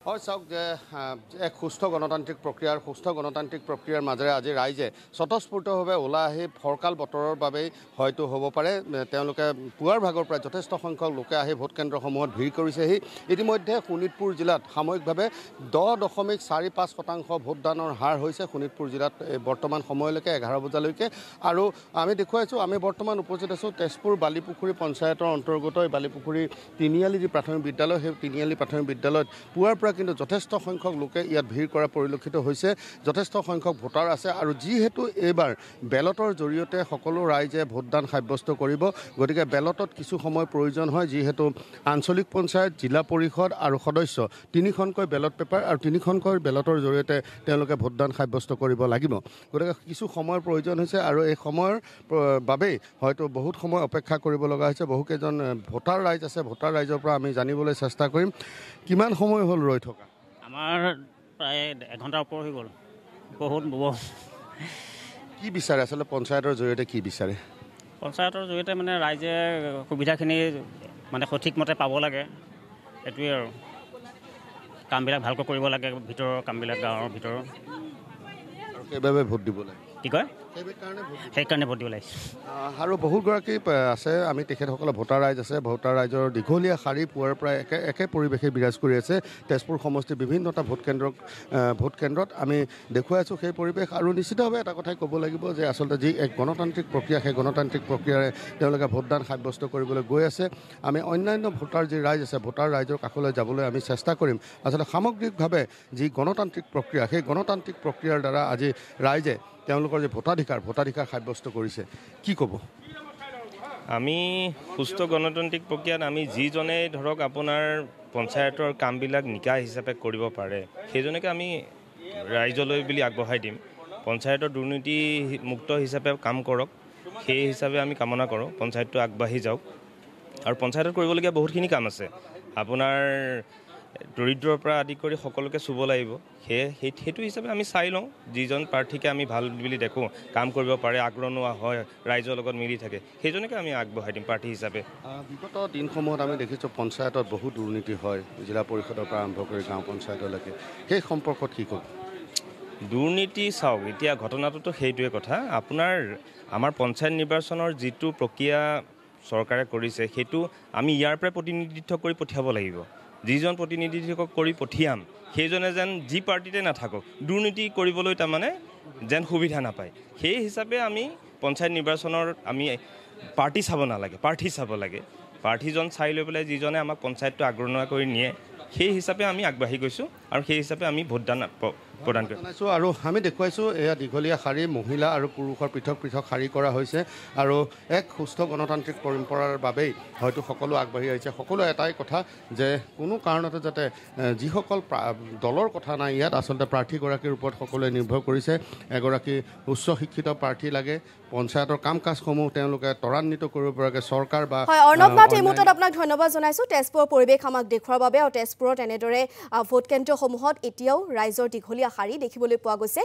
হয় চাওক যে এক সুস্থ গণতান্ত্ৰিক প্ৰক্ৰিয়াৰ মাজেৰে আজি ৰাইজে স্বতঃস্ফূৰ্তভাৱে ওলাই আহি ফৰকাল বতৰৰ বাবেই হয়তো হ'ব পাৰে তেওঁলোকে পুৱাৰ ভাগৰ পৰা যথেষ্ট সংখ্যক লোকে আহি ভোট কেন্দ্ৰসমূহত ভিৰ কৰিছেহি। ইতিমধ্যে শোণিতপুৰ জিলাত সাময়িকভাৱে 10.45% ভোটদানৰ হাৰ হৈছে শোণিতপুৰ জিলাত বৰ্তমান সময়লৈকে 11 বজালৈকে। আৰু আমি দেখুৱাইছোঁ, আমি বৰ্তমান উপস্থিত আছোঁ তেজপুৰ বালিপুখুৰী পঞ্চায়তৰ অন্তৰ্গত এই বালিপুখুৰী তিনিআলি যি প্ৰাথমিক বিদ্যালয়, সেই তিনিআলি প্ৰাথমিক বিদ্যালয়ত পুৱাৰ পৰা কিন্তু যথেষ্ট সংখ্যক লোকে ইয়াত ভিৰ কৰা পৰিলক্ষিত হৈছে। যথেষ্ট সংখ্যক ভোটাৰ আছে আৰু যিহেতু এইবাৰ বেলটৰ জৰিয়তে সকলো ৰাইজে ভোটদান সাব্যস্ত কৰিব, গতিকে বেলটত কিছু সময় প্ৰয়োজন হয়। যিহেতু আঞ্চলিক পঞ্চায়ত, জিলা পৰিষদ আৰু সদস্য তিনিখনকৈ বেলট পেপাৰ আৰু তিনিখনকৈ বেলটৰ জৰিয়তে তেওঁলোকে ভোটদান সাব্যস্ত কৰিব লাগিব। গতিকে কিছু সময়ৰ প্ৰয়োজন হৈছে আৰু এই সময়ৰ বাবেই হয়তো বহুত সময় অপেক্ষা কৰিব লগা হৈছে। বহুকেইজন ভোটাৰ ৰাইজ আছে, ভোটাৰ ৰাইজৰ পৰা আমি জানিবলৈ চেষ্টা কৰিম কিমান সময় হ'ল ৰৈ থকা। আমাৰ প্ৰায় এঘণ্টাৰ ওপৰ হৈ গ'ল। বহুত কি বিচাৰে আচলতে পঞ্চায়তৰ জৰিয়তে কি বিচাৰে? পঞ্চায়তৰ জৰিয়তে মানে ৰাইজে সুবিধাখিনি মানে সঠিকমতে পাব লাগে, সেইটোৱে আৰু কামবিলাক ভালকৈ কৰিব লাগে, ভিতৰৰ কামবিলাক গাঁৱৰ ভিতৰৰ। আৰু সেইবাবে ভোট দিব লাগে। কি কয়? সেইকাৰণে ভোট দিব লাগে। আৰু বহুতগৰাকী আছে, আমি তেখেতসকলে ভোটাৰ ৰাইজ আছে, ভোটাৰ ৰাইজৰ দীঘলীয়া শাৰী পুৱাৰ প্ৰায় একে পৰিৱেশে বিৰাজ কৰি আছে তেজপুৰ সমষ্টিৰ বিভিন্নটা ভোটকেন্দ্ৰত আমি দেখুৱাই আছোঁ সেই পৰিৱেশ। আৰু নিশ্চিতভাৱে এটা কথাই ক'ব লাগিব যে আচলতে যি এক গণতান্ত্ৰিক প্ৰক্ৰিয়া, সেই গণতান্ত্ৰিক প্ৰক্ৰিয়াৰে তেওঁলোকে ভোটদান সাব্যস্ত কৰিবলৈ গৈ আছে। আমি অন্যান্য ভোটাৰ যি ৰাইজ আছে, ভোটাৰ ৰাইজৰ কাষলৈ যাবলৈ আমি চেষ্টা কৰিম। আচলতে সামগ্ৰিকভাৱে যি গণতান্ত্ৰিক প্ৰক্ৰিয়া, সেই গণতান্ত্ৰিক প্ৰক্ৰিয়াৰ দ্বাৰা আজি ৰাইজে তেওঁলোকৰ যে ভোটাধিকাৰ সাব্যস্ত কৰিছে, কি ক'ব? আমি সুস্থ গণতান্ত্ৰিক প্ৰক্ৰিয়াত আমি যিজনে ধৰক আপোনাৰ পঞ্চায়তৰ কামবিলাক নিকা হিচাপে কৰিব পাৰে, সেইজনকে আমি ৰাইজলৈ বুলি আগবঢ়াই দিম। পঞ্চায়তৰ দুৰ্নীতিমুক্ত হিচাপে কাম কৰক, সেই হিচাপে আমি কামনা কৰোঁ। পঞ্চায়তটো আগবাঢ়ি যাওক আৰু পঞ্চায়তত কৰিবলগীয়া বহুতখিনি কাম আছে। আপোনাৰ দৰিদ্ৰৰ পৰা আদি কৰি সকলোকে চুব লাগিব। সেইটো হিচাপে আমি চাই লওঁ যিজন প্ৰাৰ্থীকে আমি ভাল বুলি দেখোঁ, কাম কৰিব পাৰে, আগৰণুৱা হয়, ৰাইজৰ লগত মিলি থাকে, সেইজনকে আমি আগবঢ়াই দিম প্ৰাৰ্থী হিচাপে। বিগত দিনসমূহত আমি দেখিছোঁ পঞ্চায়তত বহুত দুৰ্নীতি হয়, জিলা পৰিষদৰ পৰা আৰম্ভ কৰি গাঁও পঞ্চায়তলৈকে, সেই সম্পৰ্কত কি ক'ব? দুৰ্নীতি চাওক, এতিয়া ঘটনাটোতো সেইটোৱে কথা। আমাৰ পঞ্চায়ত নিৰ্বাচনৰ যিটো প্ৰক্ৰিয়া চৰকাৰে কৰিছে, সেইটো আমি ইয়াৰ পৰাই প্ৰতিনিধিত্ব কৰি পঠিয়াব লাগিব। যিজন প্ৰতিনিধিত্ব কৰি পঠিয়াম সেইজনে যেন যি পাৰ্টিতে নাথাকক দুৰ্নীতি কৰিবলৈ তাৰমানে যেন সুবিধা নাপায়। সেই হিচাপে আমি পঞ্চায়ত নিৰ্বাচনৰ আমি পাৰ্টি চাব নালাগে, প্ৰাৰ্থী চাব লাগে। প্ৰাৰ্থীজন চাই লৈ পেলাই যিজনে আমাক পঞ্চায়তটো আগৰণুৱা কৰি নিয়ে, সেই হিচাপে আমি আগবাঢ়ি গৈছোঁ আৰু সেই হিচাপে আমি ভোটদান প্ৰদান কৰিছোঁ। আৰু আমি দেখুৱাইছোঁ এয়া দীঘলীয়া শাৰী, মহিলা আৰু পুৰুষৰ পৃথক পৃথক শাৰী কৰা হৈছে আৰু এক সুস্থ গণতান্ত্ৰিক পৰম্পৰাৰ বাবেই হয়তো সকলো আগবাঢ়ি আহিছে। সকলো এটাই কথা যে কোনো কাৰণতে যাতে যিসকল দলৰ কথা নাই ইয়াত, আচলতে প্ৰাৰ্থীগৰাকীৰ ওপৰত সকলোৱে নিৰ্ভৰ কৰিছে। এগৰাকী উচ্চ শিক্ষিত প্ৰাৰ্থী লাগে, পঞ্চায়তৰ কাম কাজসমূহ তেওঁলোকে ত্বৰান্বিত কৰিব পৰাকৈ চৰকাৰ বা অৰ্ণৱনাথ, এই মুহূৰ্তত আপোনাক ধন্যবাদ জনাইছোঁ তেজপুৰৰ পৰিৱেশ আমাক দেখুওৱাৰ বাবে। আৰু তেজপুৰত এনেদৰে ভোট কেন্দ্ৰসমূহত এতিয়াও ৰাইজৰ দীঘলীয়া শাৰী দেখিবলৈ পোৱা গৈছে।